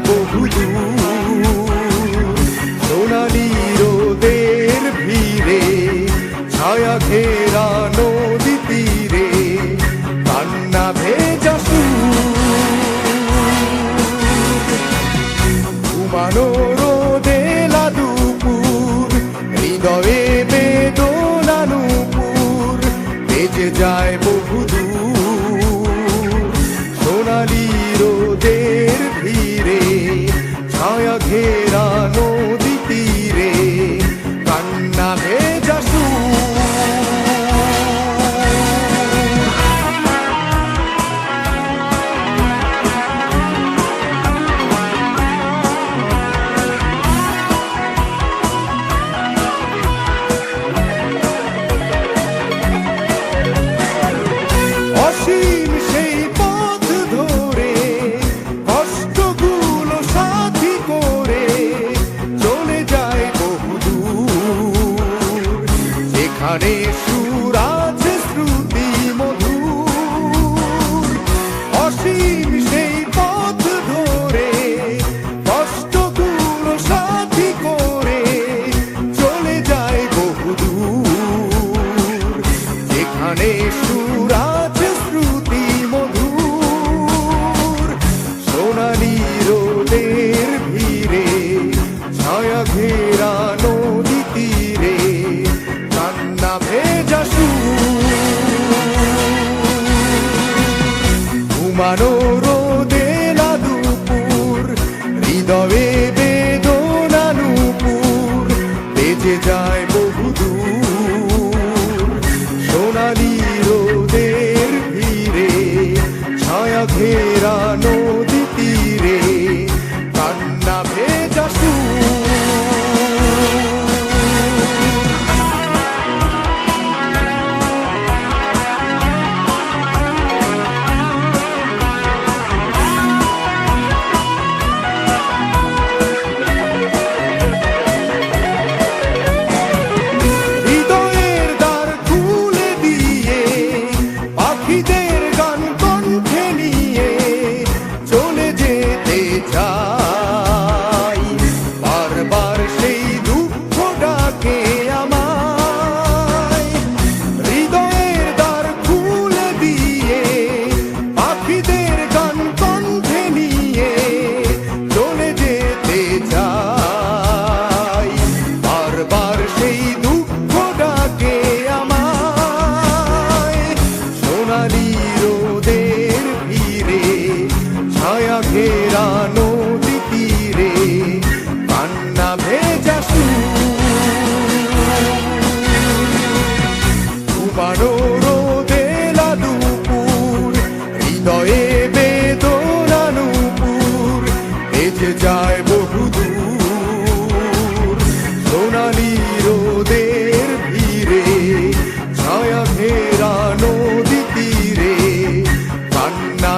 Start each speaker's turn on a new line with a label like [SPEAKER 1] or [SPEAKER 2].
[SPEAKER 1] বহুদূর, সোনালি রোদের ভিড়ে, ছায়া ঘেরা নদী তীরে, কান্না ভেজা ঘুমানো রোদে দুপুর, হৃদয়ে বেদনা নূপুর, বেজে যায় বহুদূর, সোনালি রোদের ভিড়ে, ছায়া ঘেরা নদী তীরে, কান্না ভেজা অসীম সেই পথ ধরে, কষ্টগুলো সাথী করে, চলে যায় বহুদূর, যেখানে সুর আছে শ্রুতি মধুর। অসীম সেই পথ ধরে, কষ্টগুলো সাথী করে, চলে যায় বহুদূর, যেখানে সুর আছে শ্রুতি মধুর। সোনালি রোদের ভিড়ে, ছায়া ঘেরা নদী তীরে, কান্না ভেজা ঘুমানো রোদে দুপুর, হৃদয়ে বেদনা নূপুর, বেজে যায় বহুদূর, সোনালি রোদের ভিড়ে, ছায়া ঘেরা নদী তীরে, কান্না ভেজা হৃদয়ের দ্বার খুলে দিয়ে, পাখিদের গান কণ্ঠে নিয়ে, চলে যেতে চাই, বারবার সেই দুঃখ ডাকে আমায়। হৃদয়ের দ্বার খুলে দিয়ে, পাখিদের গান কণ্ঠে নিয়ে, চলে যেতে চাই, বারবার সেই দুঃখ ডাকে আমায়। সোনালি রোদের ভিড়ে, ছায়া ঘেরা নদী তীরে, কান্না ভেজা ঘুমানো রোদে দুপুর, হৃদয়ে বেদনা নূপুর, বেজে যায় বহুদূর, সোনালি রোদের ভিড়ে, ছায়া ঘেরা নদী তীরে, কান্না